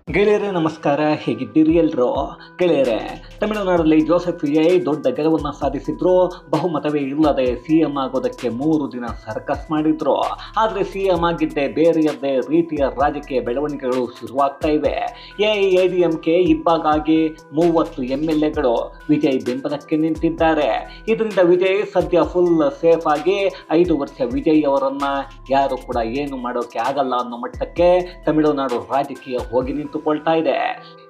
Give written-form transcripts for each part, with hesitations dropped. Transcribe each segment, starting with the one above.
ಗೆಳೆಯರೇ ನಮಸ್ಕಾರ, ಹೇಗಿದ್ದೀರಿ ಎಲ್ರು? ಗೆಳೆಯರೇ, ತಮಿಳುನಾಡಲ್ಲಿ ಜೋಸೆಫ್ ವಿಜಯ್ ದೊಡ್ಡ ಗೆಲುವನ್ನು ಸಾಧಿಸಿದ್ರು. ಬಹುಮತವೇ ಇಲ್ಲದೆ ಸಿಎಂ ಆಗೋದಕ್ಕೆ 3 ದಿನ ಸರ್ಕಸ್ ಮಾಡಿದ್ರು. ಆದರೆ ಸಿಎಂ ಆಗಿದ್ದೇ ಬೇರೆಯದ್ದೇ ರೀತಿಯ ರಾಜಕೀಯ ಬೆಳವಣಿಗೆಗಳು ಶುರುವಾಗ್ತಾ ಇವೆ. ಎಐಎಡಿಎಂಕೆ ಇಬ್ಬಾಗಾಗಿ 30 MLAಗಳು ವಿಜಯ್ ಬೆಂಬಲಕ್ಕೆ ನಿಂತಿದ್ದಾರೆ. ಇದರಿಂದ ವಿಜಯ್ ಸದ್ಯ ಫುಲ್ ಸೇಫ್ ಆಗಿ 5 ವರ್ಷ ವಿಜಯ್ ಅವರನ್ನ ಯಾರು ಕೂಡ ಏನು ಮಾಡೋಕೆ ಆಗಲ್ಲ ಅನ್ನೋ ಮಟ್ಟಕ್ಕೆ ತಮಿಳುನಾಡು ರಾಜಕೀಯ ಹೋಗಿ ನಿಂತುಕೊಳ್ತಾ ಇದೆ.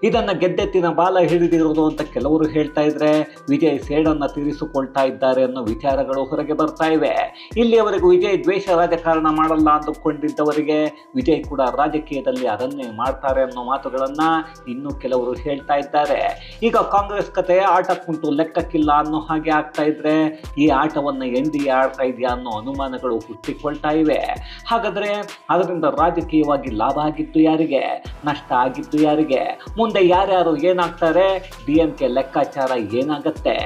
ಇದನ್ನ ಗೆದ್ದೆತ್ತಿನ ಬಾಲ ಹಿಡಿದಿರುವುದು ಅಂತ ಕೆಲವರು ಹೇಳ್ತಾ ಇದ್ರೆ, ವಿಜಯ್ ಸೇಡನ್ನ ತೀರಿಸಿಕೊಳ್ತಾ ಇದ್ದಾರೆ ಅನ್ನೋ ವಿಚಾರಗಳು ಹೊರಗೆ ಬರ್ತಾ ಇವೆ. ಇಲ್ಲಿಯವರೆಗೂ ವಿಜಯ್ ದ್ವೇಷ ರಾಜಕಾರಣ ಮಾಡಲ್ಲ ಅಂದುಕೊಂಡಿದ್ದವರಿಗೆ ವಿಜಯ್ ಕೂಡ ರಾಜಕೀಯದಲ್ಲಿ ಅದನ್ನೇ ಮಾಡ್ತಾರೆ ಅನ್ನೋ ಮಾತುಗಳನ್ನ ಇನ್ನೂ ಕೆಲವರು ಹೇಳ್ತಾ ಇದ್ದಾರೆ. ಈಗ ಕಾಂಗ್ರೆಸ್ ಕತೆ ಆಟಕ್ಕುಂಟು ಲೆಕ್ಕಕ್ಕಿಲ್ಲ ಅನ್ನೋ ಹಾಗೆ ಆಗ್ತಾ ಇದ್ರೆ, ಈ ಆಟವನ್ನ NDA ಆಡ್ತಾ ಇದೆಯಾ ಅನ್ನೋ ಅನುಮಾನಗಳು ಹುಟ್ಟಿಕೊಳ್ತಾ ಇವೆ. ಹಾಗಾದ್ರೆ ಅದರಿಂದ ರಾಜಕೀಯವಾಗಿ ಲಾಭ ಆಗಿದ್ದು ಯಾರಿಗೆ, ನಷ್ಟ ಆಗಿದ್ದು ಯಾರಿಗೆ, ಮುಂದೆ ಯಾರ್ಯಾರು ಏನಾಗ್ತಾರೆ, DMK ಲೆಕ್ಕಾಚಾರ ಏನಾಗತ್ತೆ,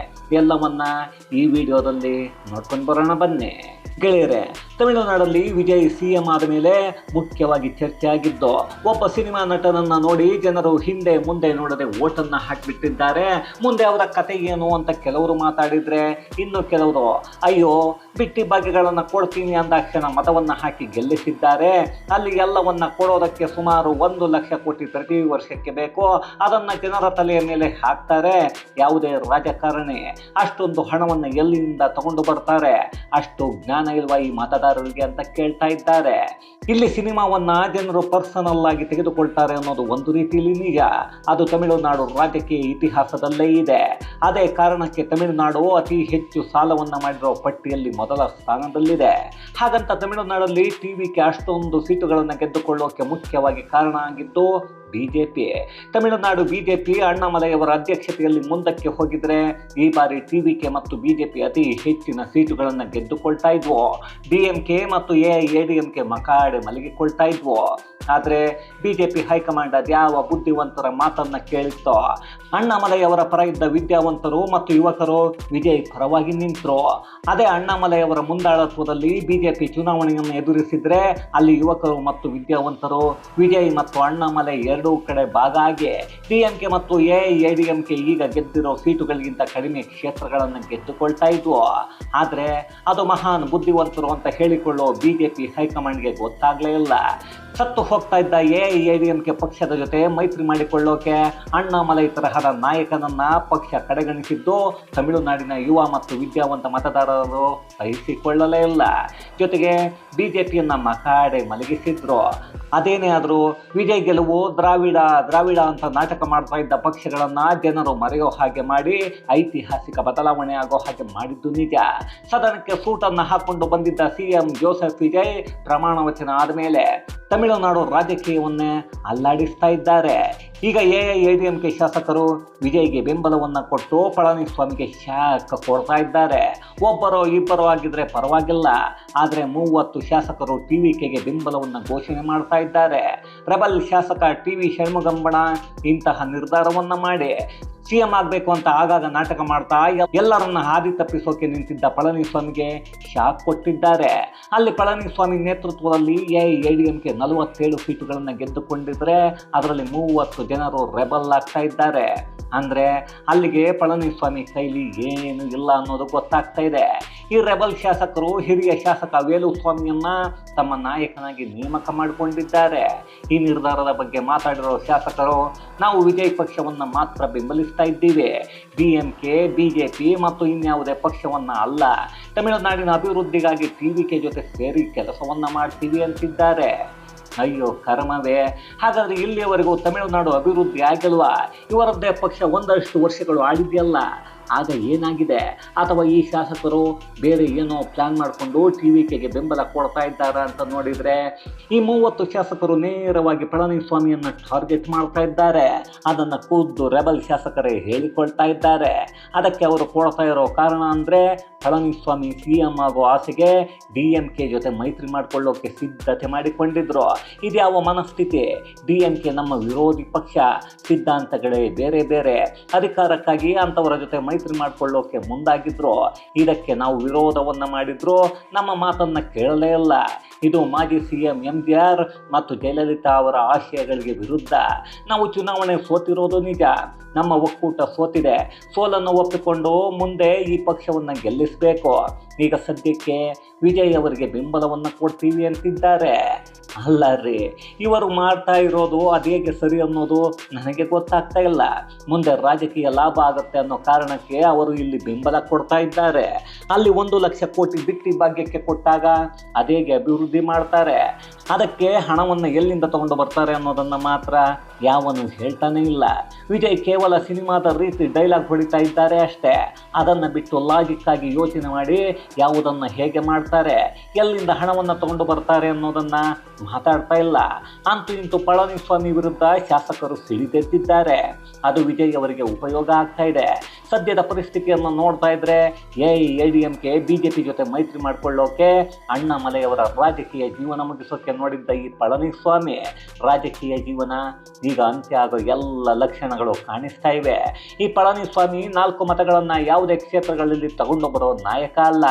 ಎಲ್ಲವನ್ನ ಈ ವಿಡಿಯೋದಲ್ಲಿ ನೋಡ್ಕೊಂಡು ಬರೋಣ ಬನ್ನಿ. ಗೆಳೆಯರೆ, ತಮಿಳುನಾಡಲ್ಲಿ ವಿಜಯ್ ಸಿಎಂ ಆದ ಮೇಲೆ ಮುಖ್ಯವಾಗಿ ಚರ್ಚೆ ಆಗಿದ್ದು, ಒಬ್ಬ ಸಿನಿಮಾ ನಟನನ್ನ ನೋಡಿ ಜನರು ಹಿಂದೆ ಮುಂದೆ ನೋಡದೆ ಓಟನ್ನ ಹಾಕಿಬಿಟ್ಟಿದ್ದಾರೆ. ಮುಂದೆ ಅವರ ಕತೆ ಏನು ಅಂತ ಕೆಲವರು ಮಾತಾಡಿದ್ರೆ, ಇನ್ನು ಕೆಲವರು ಅಯ್ಯೋ ಬಿಟ್ಟಿ ಭಾಗ್ಯಗಳನ್ನು ಕೊಡ್ತೀನಿ ಅಂದಾಕ್ಷಣ ಮತವನ್ನ ಹಾಕಿ ಗೆಲ್ಲಿಸಿದ್ದಾರೆ. ಅಲ್ಲಿ ಎಲ್ಲವನ್ನ ಕೊಡೋದಕ್ಕೆ ಸುಮಾರು 1 ಲಕ್ಷ ಕೋಟಿ ಪ್ರತಿ ವರ್ಷಕ್ಕೆ ಬೇಕು. ಅದನ್ನ ಜನರ ತಲೆಯ ಮೇಲೆ ಹಾಕ್ತಾರೆ. ಯಾವುದೇ ರಾಜಕಾರಣಿ ಅಷ್ಟೊಂದು ಹಣವನ್ನು ಎಲ್ಲಿಂದ ತಗೊಂಡು ಬರ್ತಾರೆ? ಅಷ್ಟು ಜ್ಞಾನ ಇಲ್ವಾ ಈ ಮತದಾರರಿಗೆ ಅಂತ ಕೇಳ್ತಾ ಇದ್ದಾರೆ. ಇಲ್ಲಿ ಸಿನಿಮಾವನ್ನ ಜನರು ಪರ್ಸನಲ್ ಆಗಿ ತೆಗೆದುಕೊಳ್ತಾರೆ ಅನ್ನೋದು ಒಂದು ರೀತಿಯಲ್ಲಿ ನಿಜ. ಅದು ತಮಿಳುನಾಡು ರಾಜಕೀಯ ಇತಿಹಾಸದಲ್ಲೇ ಇದೆ. ಅದೇ ಕಾರಣಕ್ಕೆ ತಮಿಳುನಾಡು ಅತಿ ಹೆಚ್ಚು ಸಾಲವನ್ನ ಮಾಡಿರೋ ಪಟ್ಟಿಯಲ್ಲಿ ಮೊದಲ ಸ್ಥಾನದಲ್ಲಿದೆ. ಹಾಗಂತ ತಮಿಳುನಾಡಲ್ಲಿ ಟಿವಿಕೆ ಅಷ್ಟೊಂದು ಸೀಟುಗಳನ್ನು ಗೆದ್ದುಕೊಳ್ಳೋಕೆ ಮುಖ್ಯವಾಗಿ ಕಾರಣ ಆಗಿದ್ದು ಬಿಜೆಪಿ. ತಮಿಳುನಾಡು ಬಿಜೆಪಿ ಅಣ್ಣಾಮಲೈಯವರ ಅಧ್ಯಕ್ಷತೆಯಲ್ಲಿ ಮುಂದಕ್ಕೆ ಹೋಗಿದ್ರೆ ಈ ಬಾರಿ ಟಿವಿಕೆ ಮತ್ತು ಬಿಜೆಪಿ ಅತಿ ಹೆಚ್ಚಿನ ಸೀಟುಗಳನ್ನು ಗೆದ್ದುಕೊಳ್ತಾ ಇದ್ವು. DMK ಮತ್ತು ಎಐಎಡಿಎಂಕೆ ಮಕಾಡೆ ಮಲಗಿಕೊಳ್ತಾ ಇದ್ವು. ಆದರೆ ಬಿಜೆಪಿ ಹೈಕಮಾಂಡ್ ಅದ್ಯಾವ ಬುದ್ಧಿವಂತರ ಮಾತನ್ನ ಕೇಳಿತ್ತೋ. ಅಣ್ಣಾಮಲೈಯವರ ಪರ ಇದ್ದ ವಿದ್ಯಾವಂತರು ಮತ್ತು ಯುವಕರು ವಿಜಯ್ ಪರವಾಗಿ ನಿಂತರು. ಅದೇ ಅಣ್ಣಾಮಲೈಯವರ ಮುಂದಾಳತ್ವದಲ್ಲಿ ಬಿಜೆಪಿ ಚುನಾವಣೆಯನ್ನು ಎದುರಿಸಿದ್ರೆ ಅಲ್ಲಿ ಯುವಕರು ಮತ್ತು ವಿದ್ಯಾವಂತರು ವಿಜಯ್ ಮತ್ತು ಅಣ್ಣಾಮಲೈ ಎರಡೂ ಕಡೆ ಭಾಗ ಆಗಿ DMK ಮತ್ತು ಎಐಎಡಿಎಂಕೆ ಈಗ ಗೆದ್ದಿರೋ ಸೀಟುಗಳಿಗಿಂತ ಕಡಿಮೆ ಕ್ಷೇತ್ರಗಳನ್ನು ಗೆದ್ದುಕೊಳ್ತಾ ಇದ್ವು. ಆದರೆ ಅದು ಮಹಾನ್ ಬುದ್ಧಿವಂತರು ಅಂತ ಹೇಳಿಕೊಳ್ಳೋ ಬಿಜೆಪಿ ಹೈಕಮಾಂಡ್ಗೆ ಗೊತ್ತಾಗ್ಲೇ ಇಲ್ಲ. ಸತ್ತು ಹೋಗ್ತಾ ಇದ್ದ ಎಐಎಡಿಎಂಕೆ ಪಕ್ಷದ ಜೊತೆ ಮೈತ್ರಿ ಮಾಡಿಕೊಳ್ಳೋಕೆ ಅಣ್ಣಾಮಲೈ ತರಹದ ನಾಯಕನನ್ನ ಪಕ್ಷ ಕಡೆಗಣಿಸಿದ್ದು ತಮಿಳುನಾಡಿನ ಯುವ ಮತ್ತು ವಿದ್ಯಾವಂತ ಮತದಾರರು ಸಹಿಸಿಕೊಳ್ಳಲೇ ಇಲ್ಲ. ಜೊತೆಗೆ ಬಿಜೆಪಿಯನ್ನ ಮಕಾಡೆ ಮಲಗಿಸಿದ್ರು. ಅದೇನೇ ಆದರೂ ವಿಜಯ್ ಗೆಲುವು ದ್ರಾವಿಡ ಅಂತ ನಾಟಕ ಮಾಡ್ತಾ ಇದ್ದ ಪಕ್ಷಗಳನ್ನ ಜನರು ಮರೆಯೋ ಹಾಗೆ ಮಾಡಿ ಐತಿಹಾಸಿಕ ಬದಲಾವಣೆ ಆಗೋ ಹಾಗೆ ಮಾಡಿದ್ದು ನಿಜ. ಸದನಕ್ಕೆ ಸೂಟನ್ನು ಹಾಕೊಂಡು ಬಂದಿದ್ದ ಸಿಎಂ ಜೋಸೆಫ್ ವಿಜಯ್ ಪ್ರಮಾಣ ವಚನ ಆದಮೇಲೆ ತಮಿಳುನಾಡು ರಾಜಕೀಯವನ್ನೇ ಅಲ್ಲಾಡಿಸ್ತಾ ಇದ್ದಾರೆ. ಈಗ ಎಐಎಡಿಎಂಕೆ ಶಾಸಕರು ವಿಜಯ್ಗೆ ಬೆಂಬಲವನ್ನು ಕೊಟ್ಟು ಪಳನಿಸ್ವಾಮಿಗೆ ಶಾಕ್ ಕೊಡ್ತಾ ಇದ್ದಾರೆ. ಒಬ್ಬರೋ ಇಬ್ಬರೋ ಆಗಿದ್ರೆ ಪರವಾಗಿಲ್ಲ, ಆದರೆ 30 ಶಾಸಕರು ಟಿವಿಕೆಗೆ ಬೆಂಬಲವನ್ನು ಘೋಷಣೆ ಮಾಡ್ತಾ ಇದ್ದಾರೆ. ರೆಬಲ್ ಶಾಸಕ TV ಷಣ್ಮುಗಂಬಣ ಇಂತಹ ನಿರ್ಧಾರವನ್ನ ಮಾಡಿ ಸಿಎಂ ಆಗಬೇಕು ಅಂತ ಆಗಾಗ ನಾಟಕ ಮಾಡ್ತಾ ಎಲ್ಲರನ್ನ ಹಾದಿ ತಪ್ಪಿಸೋಕೆ ನಿಂತಿದ್ದ ಪಳನಿಸ್ವಾಮಿಗೆ ಶಾಕ್ ಕೊಟ್ಟಿದ್ದಾರೆ. ಅಲ್ಲಿ ಪಳನಿಸ್ವಾಮಿ ನೇತೃತ್ವದಲ್ಲಿ ಎಐಎಡಿಎಂಕೆ 47 ಸೀಟುಗಳನ್ನು ಗೆದ್ದುಕೊಂಡಿದ್ರೆ ಅದರಲ್ಲಿ 30 ಜನರು ರೆಬಲ್ ಆಗ್ತಾ ಇದ್ದಾರೆ. ಅಂದರೆ ಅಲ್ಲಿಗೆ ಪಳನಿಸ್ವಾಮಿ ಕೈಲಿ ಏನು ಇಲ್ಲ ಅನ್ನೋದು ಗೊತ್ತಾಗ್ತಾ ಇದೆ. ಈ ರೆಬಲ್ ಶಾಸಕರು ಹಿರಿಯ ಶಾಸಕ ವೇಲುಸ್ವಾಮಿಯನ್ನ ತಮ್ಮ ನಾಯಕನಾಗಿ ನೇಮಕ ಮಾಡಿಕೊಂಡಿದ್ದಾರೆ. ಈ ನಿರ್ಧಾರದ ಬಗ್ಗೆ ಮಾತಾಡಿರೋ ಶಾಸಕರು, ನಾವು ವಿಜಯ್ ಪಕ್ಷವನ್ನು ಮಾತ್ರ ಬೆಂಬಲಿಸ್ತಾ ಇದ್ದೀವಿ, DMK ಬಿಜೆಪಿ ಮತ್ತು ಇನ್ಯಾವುದೇ ಪಕ್ಷವನ್ನ ಅಲ್ಲ. ತಮಿಳುನಾಡಿನ ಅಭಿವೃದ್ಧಿಗಾಗಿ ಟಿವಿಕೆ ಜೊತೆ ಸೇರಿ ಕೆಲಸವನ್ನ ಮಾಡ್ತೀವಿ ಅಂತಿದ್ದಾರೆ. ಅಯ್ಯೋ ಕರ್ಮವೇ, ಹಾಗಾದ್ರೆ ಇಲ್ಲಿಯವರೆಗೂ ತಮಿಳುನಾಡು ಅಭಿವೃದ್ಧಿ ಆಗಿಲ್ವಾ? ಇವರದ್ದೇ ಪಕ್ಷ ಒಂದಷ್ಟು ವರ್ಷಗಳು ಆಳಿದೆಯಲ್ಲ, ಆಗ ಏನಾಗಿದೆ? ಅಥವಾ ಈ ಶಾಸಕರು ಬೇರೆ ಏನೋ ಪ್ಲಾನ್ ಮಾಡಿಕೊಂಡು ಟಿವಿಕೆಗೆ ಬೆಂಬಲ ಕೊಡ್ತಾ ಇದ್ದಾರೆ ಅಂತ ನೋಡಿದರೆ, ಈ 30 ಶಾಸಕರು ನೇರವಾಗಿ ಪಳನಿಸ್ವಾಮಿಯನ್ನು ಟಾರ್ಗೆಟ್ ಮಾಡ್ತಾ ಇದ್ದಾರೆ. ಅದನ್ನು ಖುದ್ದು ರೆಬಲ್ ಶಾಸಕರೇ ಹೇಳಿಕೊಳ್ತಾ ಇದ್ದಾರೆ. ಅದಕ್ಕೆ ಅವರು ಕೊಡ್ತಾ ಇರೋ ಕಾರಣ ಅಂದರೆ ಪಳನಿಸ್ವಾಮಿ ಸಿಎಂ ಆಗೋ ಆಸೆಗೆ DMK ಜೊತೆ ಮೈತ್ರಿ ಮಾಡಿಕೊಳ್ಳೋಕೆ ಸಿದ್ಧತೆ ಮಾಡಿಕೊಂಡಿದ್ರು. ಇದ್ಯಾವ ಮನಸ್ಥಿತಿ? DMK ನಮ್ಮ ವಿರೋಧಿ ಪಕ್ಷ, ಸಿದ್ಧಾಂತಗಳೇ ಬೇರೆ ಬೇರೆ. ಅಧಿಕಾರಕ್ಕಾಗಿ ಅಂಥವರ ಜೊತೆ ಮೈತ್ರಿ ಮೈತ್ರಿ ಮಾಡಿಕೊಳ್ಳೋಕೆ ಮುಂದಾಗಿದ್ರು. ಇದಕ್ಕೆ ನಾವು ವಿರೋಧವನ್ನು ಮಾಡಿದ್ರು, ನಮ್ಮ ಮಾತನ್ನು ಕೇಳಲೇ ಇಲ್ಲ. ಇದು ಮಾಜಿ CM MGR ಮತ್ತು ಜಯಲಲಿತಾ ಅವರ ಆಶಯಗಳಿಗೆ ವಿರುದ್ಧ. ನಾವು ಚುನಾವಣೆ ಸೋತಿರೋದು ನಿಜ, ನಮ್ಮ ಒಕ್ಕೂಟ ಸೋತಿದೆ. ಸೋಲನ್ನು ಒಪ್ಪಿಕೊಂಡು ಮುಂದೆ ಈ ಪಕ್ಷವನ್ನು ಗೆಲ್ಲಿಸಬೇಕು. ಈಗ ಸದ್ಯಕ್ಕೆ ವಿಜಯ್ ಅವರಿಗೆ ಬೆಂಬಲವನ್ನು ಕೊಡ್ತೀವಿ ಅಂತಿದ್ದಾರೆ. ಅಲ್ಲ ರೀ, ಇವರು ಮಾಡ್ತಾ ಇರೋದು ಅದೇಗೆ ಸರಿ ಅನ್ನೋದು ನನಗೆ ಗೊತ್ತಾಗ್ತಾ ಇಲ್ಲ. ಮುಂದೆ ರಾಜಕೀಯ ಲಾಭ ಆಗುತ್ತೆ ಅನ್ನೋ ಕಾರಣಕ್ಕೆ ಅವರು ಇಲ್ಲಿ ಬೆಂಬಲ ಕೊಡ್ತಾ ಇದ್ದಾರೆ. ಅಲ್ಲಿ 1 ಲಕ್ಷ ಕೋಟಿ ಬಿಟ್ಟಿ ಭಾಗ್ಯಕ್ಕೆ ಕೊಟ್ಟಾಗ ಅದೇಗೆ ಅಭಿವೃದ್ಧಿ ಮಾಡ್ತಾರೆ. ಅದಕ್ಕೆ ಹಣವನ್ನು ಎಲ್ಲಿಂದ ತಗೊಂಡು ಬರ್ತಾರೆ ಅನ್ನೋದನ್ನು ಮಾತ್ರ ಯಾವನು ಹೇಳ್ತಾನೆ ಇಲ್ಲ. ವಿಜಯ್ ಕೇವಲ ಸಿನಿಮಾದ ರೀತಿ ಡೈಲಾಗ್ ಹೊಡಿತಾ ಇದ್ದಾರೆ ಅಷ್ಟೇ. ಅದನ್ನು ಬಿಟ್ಟು ಲಾಜಿಕ್ ಆಗಿ ಯೋಚನೆ ಮಾಡಿ ಯಾವುದನ್ನು ಹೇಗೆ ಮಾಡ್ತಾರೆ, ಎಲ್ಲಿಂದ ಹಣವನ್ನು ತಗೊಂಡು ಬರ್ತಾರೆ ಅನ್ನೋದನ್ನು ಮಾತಾಡ್ತಾ ಇಲ್ಲ. ಅಂತೂ ಇಂತೂ ಪಳನಿಸ್ವಾಮಿ ವಿರುದ್ಧ ಶಾಸಕರು ಸಿಡಿದೆದ್ದಿದ್ದಾರೆ. ಅದು ವಿಜಯ್ ಅವರಿಗೆ ಉಪಯೋಗ ಆಗ್ತಾ ಇದೆ. ಸದ್ಯದ ಪರಿಸ್ಥಿತಿಯನ್ನು ನೋಡ್ತಾ ಇದ್ರೆ AIADMK BJP ಜೊತೆ ಮೈತ್ರಿ ಮಾಡಿಕೊಳ್ಳೋಕೆ ಅಣ್ಣಾಮಲೈಯವರ ರಾಜಕೀಯ ಜೀವನ ಮುಗಿಸೋಕೆ ನೋಡಿದ್ದ ಈ ಪಳನಿಸ್ವಾಮಿ ರಾಜಕೀಯ ಜೀವನ ಈಗ ಅಂತ್ಯ ಆಗೋ ಎಲ್ಲ ಲಕ್ಷಣಗಳು ಕಾಣಿಸ್ತಾ ಇವೆ. ಈ ಪಳನಿಸ್ವಾಮಿ 4 ಮತಗಳನ್ನು ಯಾವುದೇ ಕ್ಷೇತ್ರಗಳಲ್ಲಿ ತಗೊಂಡು ಬರೋ ನಾಯಕ ಅಲ್ಲ.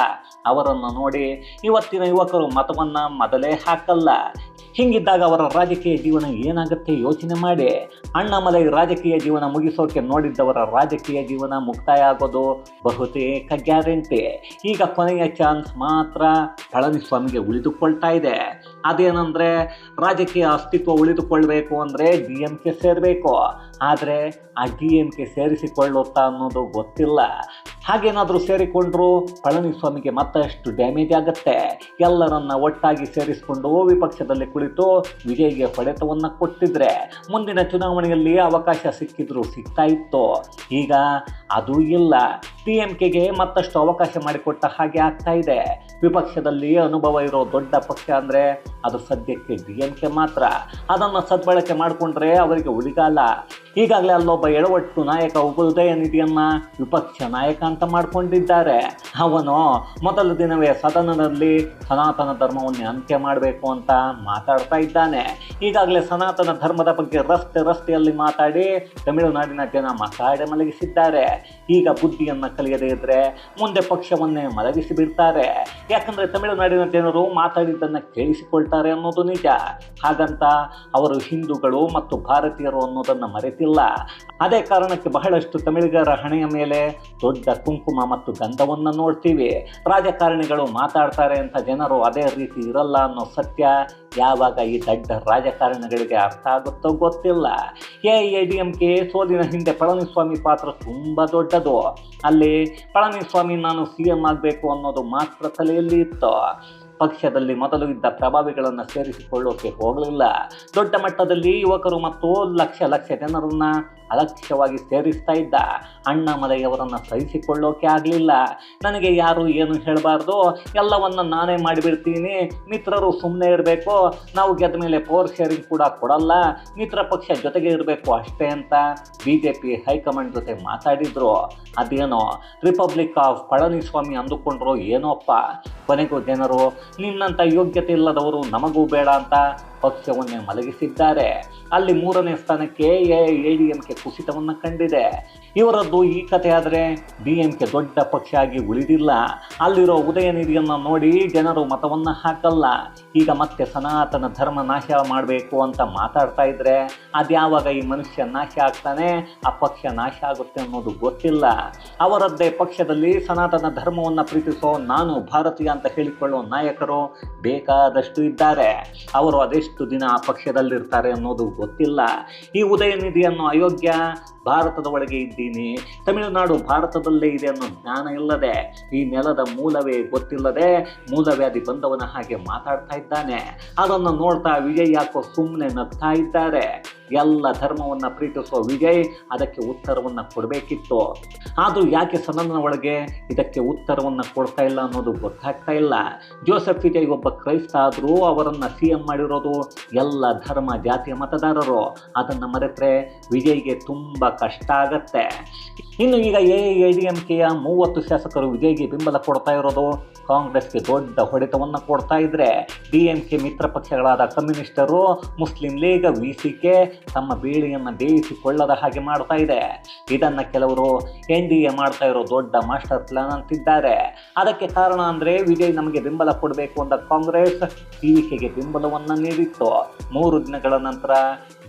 ಅವರನ್ನು ನೋಡಿ ಇವತ್ತಿನ ಯುವಕರು ಮತವನ್ನು ಮೊದಲೇ ಹಾಕಲ್ಲ. ಹಿಂಗಿದ್ದಾಗ ಅವರ ರಾಜಕೀಯ ಜೀವನ ಏನಾಗುತ್ತೆ ಯೋಚನೆ ಮಾಡಿ. ಅಣ್ಣಾಮಲೈ ರಾಜಕೀಯ ಜೀವನ ಮುಗಿಸೋಕೆ ನೋಡಿದ್ದವರ ರಾಜಕೀಯ ಜೀವನ ಮುಕ್ತಾಯ ಆಗೋದು ಬಹುತೇಕ ಗ್ಯಾರಂಟಿ. ಈಗ ಕೊನೆಯ ಚಾನ್ಸ್ ಮಾತ್ರ ಪಳನಿಸ್ವಾಮಿಗೆ ಉಳಿದುಕೊಳ್ತಾ ಇದೆ. ಅದೇನೆಂದರೆ ರಾಜಕೀಯ ಅಸ್ತಿತ್ವ ಉಳಿದುಕೊಳ್ಬೇಕು ಅಂದರೆ DMK ಸೇರಬೇಕು. ಆದರೆ ಆ DMK ಸೇರಿಸಿಕೊಳ್ಳುತ್ತಾ ಅನ್ನೋದು ಗೊತ್ತಿಲ್ಲ. ಹಾಗೇನಾದರೂ ಸೇರಿಕೊಂಡ್ರೂ ಪಳನಿಸ್ವಾಮಿಗೆ ಮತ್ತಷ್ಟು ಡ್ಯಾಮೇಜ್ ಆಗುತ್ತೆ. ಎಲ್ಲರನ್ನ ಒಟ್ಟಾಗಿ ಸೇರಿಸಿಕೊಂಡು ವಿಪಕ್ಷದಲ್ಲಿ ಕುಳಿತು ವಿಜಯ್ಗೆ ಹೊಡೆತವನ್ನು ಕೊಟ್ಟಿದ್ರೆ ಮುಂದಿನ ಚುನಾವಣೆಯಲ್ಲಿ ಅವಕಾಶ ಸಿಕ್ಕಿದ್ರು ಸಿಗ್ತಾ ಇತ್ತು. ಈಗ ಅದೂ ಇಲ್ಲ. DMKಗೆ ಮತ್ತಷ್ಟು ಅವಕಾಶ ಮಾಡಿಕೊಟ್ಟ ಹಾಗೆ ಆಗ್ತಾ ಇದೆ. ವಿಪಕ್ಷದಲ್ಲಿ ಅನುಭವ ಇರೋ ದೊಡ್ಡ ಪಕ್ಷ ಅಂದರೆ ಅದು ಸದ್ಯಕ್ಕೆ DMK ಮಾತ್ರ. ಅದನ್ನು ಸದ್ಬಳಕೆ ಮಾಡಿಕೊಂಡ್ರೆ ಅವರಿಗೆ ಉಳಿಗಾಲ. ಈಗಾಗಲೇ ಅಲ್ಲೊಬ್ಬ ಎಡವಟ್ಟು ನಾಯಕ ಉದಯನಿಧಿಯನ್ನು ವಿಪಕ್ಷ ನಾಯಕ ಅಂತ ಮಾಡಿಕೊಂಡಿದ್ದಾರೆ. ಅವನು ಮೊದಲ ದಿನವೇ ಸದನದಲ್ಲಿ ಸನಾತನ ಧರ್ಮವನ್ನು ಅಂತ್ಯ ಮಾಡಬೇಕು ಅಂತ ಮಾತಾಡ್ತಾ ಇದ್ದಾನೆ. ಈಗಾಗಲೇ ಸನಾತನ ಧರ್ಮದ ಬಗ್ಗೆ ರಸ್ತೆಯಲ್ಲಿ ಮಾತಾಡಿ ತಮಿಳುನಾಡಿನ ಜನ ಮಾತಾಡಿ ಮಲಗಿಸಿದ್ದಾರೆ. ಈಗ ಬುದ್ಧಿಯನ್ನು ಕಲಿಯದೇ ಇದ್ದರೆ ಮುಂದೆ ಪಕ್ಷವನ್ನೇ ಮಲಗಿಸಿ ಬಿಡ್ತಾರೆ. ಯಾಕಂದರೆ ತಮಿಳುನಾಡಿನ ಜನರು ಮಾತಾಡಿದ್ದನ್ನು ಕೇಳಿಸಿಕೊಳ್ತಾರೆ ಅನ್ನೋದು ನಿಜ. ಹಾಗಂತ ಅವರು ಹಿಂದೂಗಳು ಮತ್ತು ಭಾರತೀಯರು ಅನ್ನೋದನ್ನು ಮರೆತಿಲ್ಲ. ಅದೇ ಕಾರಣಕ್ಕೆ ಬಹಳಷ್ಟು ತಮಿಳಿಗರ ಹಣೆಯ ಮೇಲೆ ದೊಡ್ಡ ಕುಂಕುಮ ಮತ್ತು ಗಂಧವನ್ನು ನೋಡ್ತೀವಿ. ರಾಜಕಾರಣಿಗಳು ಮಾತಾಡ್ತಾರೆ ಅಂತ ಜನರು ಅದೇ ರೀತಿ ಇರಲ್ಲ ಅನ್ನೋ ಸತ್ಯ ಯಾವಾಗ ಈ ದೊಡ್ಡ ರಾಜಕಾರಣಿಗಳಿಗೆ ಅರ್ಥ ಆಗುತ್ತೋ ಗೊತ್ತಿಲ್ಲ. AIADMK ಸೋಲಿನ ಹಿಂದೆ ಪಳನಿಸ್ವಾಮಿ ಪಾತ್ರ ತುಂಬ ದೊಡ್ಡದು. ಅಲ್ಲಿ ಪಳನಿಸ್ವಾಮಿ ನಾನು CM ಆಗಬೇಕು ಅನ್ನೋದು ಮಾತ್ರ ತಲೆಯಲ್ಲಿ ಇತ್ತು. ಪಕ್ಷದಲ್ಲಿ ಮೊದಲು ಇದ್ದ ಪ್ರಭಾವಿಗಳನ್ನು ಸೇರಿಸಿಕೊಳ್ಳೋಕೆ ಹೋಗಲಿಲ್ಲ. ದೊಡ್ಡ ಮಟ್ಟದಲ್ಲಿ ಯುವಕರು ಮತ್ತು ಲಕ್ಷ ಜನರನ್ನು ಅಲಕ್ಷ್ಯವಾಗಿ ಸೇರಿಸ್ತಾ ಇದ್ದ. ಅಣ್ಣಾಮಲೈಯವರನ್ನು ಸಹಿಸಿಕೊಳ್ಳೋಕೆ ಆಗಲಿಲ್ಲ. ನನಗೆ ಯಾರು ಏನು ಹೇಳಬಾರ್ದು, ಎಲ್ಲವನ್ನು ನಾನೇ ಮಾಡಿಬಿಡ್ತೀನಿ, ಮಿತ್ರರು ಸುಮ್ಮನೆ ಇರಬೇಕು, ನಾವು ಗೆದ್ದ ಮೇಲೆ ಪವರ್ ಶೇರಿಂಗ್ ಕೂಡ ಕೊಡಲ್ಲ, ಮಿತ್ರ ಪಕ್ಷ ಜೊತೆಗೆ ಇರಬೇಕು ಅಷ್ಟೇ ಅಂತ BJP ಹೈಕಮಾಂಡ್ ಜೊತೆ ಮಾತಾಡಿದ್ರು. ಅದೇನೋ ರಿಪಬ್ಲಿಕ್ ಆಫ್ ಪಳನಿಸ್ವಾಮಿ ಅಂದುಕೊಂಡ್ರು ಏನೋಪ್ಪ. ಕೊನೆಗೂ ಜನರು ನಿನ್ನಂಥ ಯೋಗ್ಯತೆ ಇಲ್ಲದವರು ನಮಗೂ ಬೇಡ ಅಂತ ಪಕ್ಷವನ್ನೇ ಮಲಗಿಸಿದ್ದಾರೆ. ಅಲ್ಲಿ 3ನೇ ಸ್ಥಾನಕ್ಕೆ AIADMK ಕುಸಿತವನ್ನು ಕಂಡಿದೆ. ಇವರದ್ದು ಈ ಕಥೆ ಆದರೆ DMK ದೊಡ್ಡ ಪಕ್ಷ ಆಗಿ ಉಳಿದಿಲ್ಲ. ಅಲ್ಲಿರೋ ಉದಯನಿಧಿಯನ್ನು ನೋಡಿ ಜನರು ಮತವನ್ನು ಹಾಕಲ್ಲ. ಈಗ ಮತ್ತೆ ಸನಾತನ ಧರ್ಮ ನಾಶ ಮಾಡಬೇಕು ಅಂತ ಮಾತಾಡ್ತಾ ಇದ್ರೆ ಅದ್ಯಾವಾಗ ಈ ಮನುಷ್ಯ ನಾಶ ಆಗ್ತಾನೆ, ಆ ಪಕ್ಷ ನಾಶ ಆಗುತ್ತೆ ಅನ್ನೋದು ಗೊತ್ತಿಲ್ಲ. ಅವರದ್ದೇ ಪಕ್ಷದಲ್ಲಿ ಸನಾತನ ಧರ್ಮವನ್ನು ಪ್ರೀತಿಸೋ ನಾನು ಭಾರತೀಯ ಅಂತ ಹೇಳಿಕೊಳ್ಳೋ ನಾಯಕರು ಬೇಕಾದಷ್ಟು ಇದ್ದಾರೆ. ಅವರು ಅದೆಷ್ಟು ದಿನ ಆ ಪಕ್ಷದಲ್ಲಿರ್ತಾರೆ ಅನ್ನೋದು ಗೊತ್ತಿಲ್ಲ. ಈ ಉದಯನಿಧಿಯನ್ನು ಅಯೋಗ್ಯ, ಭಾರತದ ಒಳಗೆ ಇದ್ದೀನಿ, ತಮಿಳುನಾಡು ಭಾರತದಲ್ಲೇ ಇದೆ ಅನ್ನೋ ಜ್ಞಾನ ಇಲ್ಲದೆ, ಈ ನೆಲದ ಮೂಲವೇ ಗೊತ್ತಿಲ್ಲದೆ ಮೂಲವ್ಯಾಧಿ ಬಂದವನ ಹಾಗೆ ಮಾತಾಡ್ತಾ ಇದ್ದಾನೆ. ಅದನ್ನು ನೋಡ್ತಾ ವಿಜಯ್ ಯಾಕೋ ಸುಮ್ಮನೆ ನಗ್ತಾ ಇದ್ದಾರೆ. ಎಲ್ಲ ಧರ್ಮವನ್ನು ಪ್ರೀತಿಸುವ ವಿಜಯ್ ಅದಕ್ಕೆ ಉತ್ತರವನ್ನು ಕೊಡಬೇಕಿತ್ತು. ಆದರೂ ಯಾಕೆ ಸದನದ ಒಳಗೆ ಇದಕ್ಕೆ ಉತ್ತರವನ್ನು ಕೊಡ್ತಾ ಇಲ್ಲ ಅನ್ನೋದು ಗೊತ್ತಾಗ್ತಾ ಇಲ್ಲ. ಜೋಸೆಫ್ ವಿಜಯ್ ಒಬ್ಬ ಕ್ರೈಸ್ತ ಆದರೂ ಅವರನ್ನು CM ಮಾಡಿರೋದು ಎಲ್ಲ ಧರ್ಮ ಜಾತಿಯ ಮತದಾರರು. ಅದನ್ನು ಮರೆತರೆ ವಿಜಯ್ಗೆ ತುಂಬ ಕಷ್ಟ ಆಗತ್ತೆ. ಇನ್ನು ಈಗ AIADMKಯ 30 ಶಾಸಕರು ವಿಜಯ್ಗೆ ಬೆಂಬಲ ಕೊಡ್ತಾ ಇರೋದು ಕಾಂಗ್ರೆಸ್ಗೆ ದೊಡ್ಡ ಹೊಡೆತವನ್ನು ಕೊಡ್ತಾ ಇದ್ರೆ DMK ಮಿತ್ರ ಪಕ್ಷಗಳಾದ ಕಮ್ಯುನಿಸ್ಟರು, ಮುಸ್ಲಿಂ ಲೀಗ್, VCK ತಮ್ಮ ಬೇಳೆಯನ್ನು ಬೇಯಿಸಿಕೊಳ್ಳದ ಹಾಗೆ ಮಾಡ್ತಾ ಇದೆ. ಇದನ್ನು ಕೆಲವರು NDA ಮಾಡ್ತಾ ಇರೋ ದೊಡ್ಡ ಮಾಸ್ಟರ್ ಪ್ಲಾನ್ ಅಂತಿದ್ದಾರೆ. ಅದಕ್ಕೆ ಕಾರಣ ಅಂದರೆ ವಿಜಯ್ ನಮಗೆ ಬೆಂಬಲ ಕೊಡಬೇಕು ಅಂತ ಕಾಂಗ್ರೆಸ್ TVKಗೆ ಬೆಂಬಲವನ್ನು ನೀಡಿತ್ತು. 3 ದಿನಗಳ ನಂತರ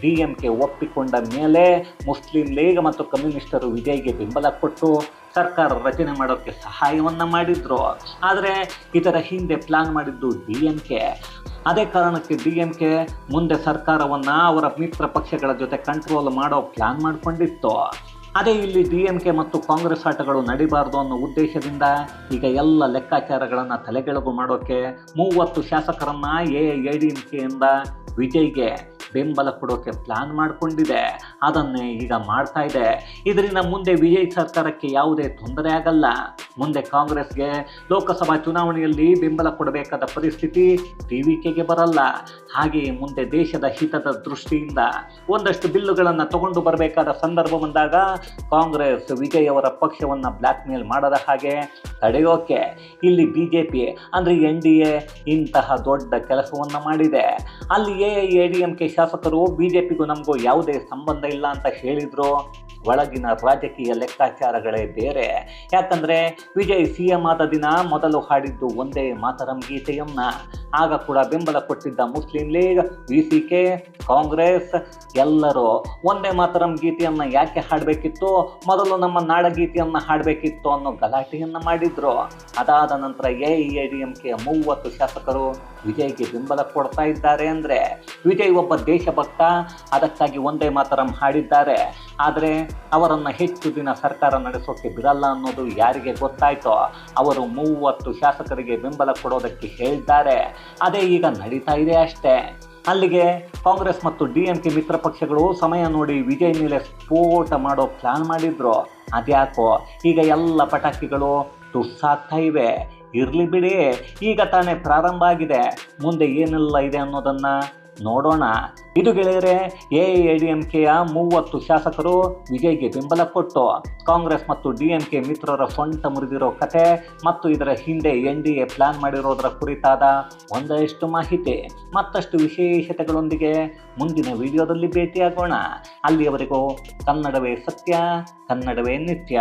DMK ಒಪ್ಪಿಕೊಂಡ ಮೇಲೆ ಮುಸ್ಲಿಂ ಲೀಗ್ ಮತ್ತು ಕಮ್ಯುನಿಸ್ಟರು ವಿಜಯ್ಗೆ ಬೆಂಬಲ ಕೊಟ್ಟು ಸರ್ಕಾರ ರಚನೆ ಮಾಡೋಕ್ಕೆ ಸಹಾಯವನ್ನು ಮಾಡಿದ್ರು. ಆದರೆ ಇದರ ಹಿಂದೆ ಪ್ಲಾನ್ ಮಾಡಿದ್ದು DMK. ಅದೇ ಕಾರಣಕ್ಕೆ DMK ಮುಂದೆ ಸರ್ಕಾರವನ್ನು ಅವರ ಮಿತ್ರ ಪಕ್ಷಗಳ ಜೊತೆ ಕಂಟ್ರೋಲ್ ಮಾಡೋ ಪ್ಲಾನ್ ಮಾಡಿಕೊಂಡಿತ್ತು. ಅದೇ ಇಲ್ಲಿ DMK ಮತ್ತು ಕಾಂಗ್ರೆಸ್ ಆಟಗಳು ನಡಿಬಾರ್ದು ಅನ್ನೋ ಉದ್ದೇಶದಿಂದ ಈಗ ಎಲ್ಲ ಲೆಕ್ಕಾಚಾರಗಳನ್ನು ತಲೆಗೆಳಗು ಮಾಡೋಕ್ಕೆ 30 ಶಾಸಕರನ್ನು AIADMKಯಿಂದ ವಿಜಯ್ಗೆ ಬೆಂಬಲ ಕೊಡೋಕ್ಕೆ ಪ್ಲಾನ್ ಮಾಡಿಕೊಂಡಿದೆ. ಅದನ್ನೇ ಈಗ ಮಾಡ್ತಾ ಇದೆ. ಇದರಿಂದ ಮುಂದೆ ವಿಜಯ್ ಸರ್ಕಾರಕ್ಕೆ ಯಾವುದೇ ತೊಂದರೆ ಆಗಲ್ಲ. ಮುಂದೆ ಕಾಂಗ್ರೆಸ್ಗೆ ಲೋಕಸಭಾ ಚುನಾವಣೆಯಲ್ಲಿ ಬೆಂಬಲ ಕೊಡಬೇಕಾದ ಪರಿಸ್ಥಿತಿ TVKಗೆ ಬರಲ್ಲ. ಹಾಗೆಯೇ ಮುಂದೆ ದೇಶದ ಹಿತದ ದೃಷ್ಟಿಯಿಂದ ಒಂದಷ್ಟು ಬಿಲ್ಲುಗಳನ್ನು ತಗೊಂಡು ಬರಬೇಕಾದ ಸಂದರ್ಭ ಬಂದಾಗ ಕಾಂಗ್ರೆಸ್ ವಿಜಯ್ ಅವರ ಪಕ್ಷವನ್ನು ಬ್ಲ್ಯಾಕ್ ಮೇಲ್ ಮಾಡದ ಹಾಗೆ ತಡೆಯೋಕೆ ಇಲ್ಲಿ BJP ಅಂದರೆ NDA ಇಂತಹ ದೊಡ್ಡ ಕೆಲಸವನ್ನು ಮಾಡಿದೆ. ಅಲ್ಲಿ AIADMK ಶಾಸಕರು BJPಗೂ ನಮಗೂ ಯಾವುದೇ ಸಂಬಂಧ ಇಲ್ಲ ಅಂತ ಹೇಳಿದ್ರು. ಒಳಗಿನ ರಾಜಕೀಯ ಲೆಕ್ಕಾಚಾರಗಳೇ ಬೇರೆ. ಯಾಕಂದರೆ ವಿಜಯ್ CM ಆದ ದಿನ ಮೊದಲು ಹಾಡಿದ್ದು ಒಂದೇ ಮಾತರಂ ಗೀತೆಯನ್ನ. ಆಗ ಕೂಡ ಬೆಂಬಲ ಕೊಟ್ಟಿದ್ದ ಮುಸ್ಲಿಂ ಲೀಗ್, VCK, ಕಾಂಗ್ರೆಸ್ ಎಲ್ಲರೂ ಒಂದೇ ಮಾತರಂ ಗೀತೆಯನ್ನು ಯಾಕೆ ಹಾಡಬೇಕಿತ್ತು, ಮೊದಲು ನಮ್ಮ ನಾಡಗೀತೆಯನ್ನು ಹಾಡಬೇಕಿತ್ತು ಅನ್ನೋ ಗಲಾಟೆಯನ್ನು ಮಾಡಿದ್ರು. ಅದಾದ ನಂತರ AIADMK 30 ಶಾಸಕರು ವಿಜಯ್ಗೆ ಬೆಂಬಲ ಕೊಡ್ತಾ ಇದ್ದಾರೆ. ಅಂದರೆ ವಿಜಯ್ ಒಬ್ಬ ದೇಶಭಕ್ತ, ಅದಕ್ಕಾಗಿ ಒಂದೇ ಮಾತರಂ ಹಾಡಿದ್ದಾರೆ. ಆದರೆ ಅವರನ್ನು ಹೆಚ್ಚು ದಿನ ಸರ್ಕಾರ ನಡೆಸೋಕ್ಕೆ ಬಿಡಲ್ಲ ಅನ್ನೋದು ಯಾರಿಗೆ ಗೊತ್ತಾಯ್ತೋ ಅವರು 30 ಶಾಸಕರಿಗೆ ಬೆಂಬಲ ಕೊಡೋದಕ್ಕೆ ಹೇಳಿದ್ದಾರೆ. ಅದೇ ಈಗ ನಡೀತಾ ಇದೆ ಅಷ್ಟೇ. ಅಲ್ಲಿಗೆ ಕಾಂಗ್ರೆಸ್ ಮತ್ತು DMK ಮಿತ್ರ ಪಕ್ಷಗಳು ಸಮಯ ನೋಡಿ ವಿಜಯ್ ಮೇಲೆ ಸ್ಫೋಟ ಮಾಡೋ ಪ್ಲಾನ್ ಮಾಡಿದ್ರು. ಅದ್ಯಾಕೋ ಈಗ ಎಲ್ಲ ಪಟಾಕಿಗಳು ತುಸ್ಸಾಗ್ತಾ ಇವೆ. ಇರಲಿ ಬಿಡಿ, ಈಗ ತಾನೇ ಪ್ರಾರಂಭ ಆಗಿದೆ. ಮುಂದೆ ಏನೆಲ್ಲ ಇದೆ ಅನ್ನೋದನ್ನು ನೋಡೋಣ. ಇದು ಗೆಳೆಯರೆ, AIADMKಯ 30 ಶಾಸಕರು ವಿಜಯ್ಗೆ ಬೆಂಬಲ ಕೊಟ್ಟು ಕಾಂಗ್ರೆಸ್ ಮತ್ತು DMK ಮಿತ್ರರ ಸೊಂಟ ಮುರಿದಿರೋ ಕತೆ ಮತ್ತು ಇದರ ಹಿಂದೆ NDA ಪ್ಲಾನ್ ಮಾಡಿರೋದರ ಕುರಿತಾದ ಒಂದಷ್ಟು ಮಾಹಿತಿ, ಮತ್ತಷ್ಟು ವಿಶೇಷತೆಗಳೊಂದಿಗೆ ಮುಂದಿನ ವಿಡಿಯೋದಲ್ಲಿ ಭೇಟಿಯಾಗೋಣ. ಅಲ್ಲಿಯವರೆಗೂ ಕನ್ನಡವೇ ಸತ್ಯ, ಕನ್ನಡವೇ ನಿತ್ಯ.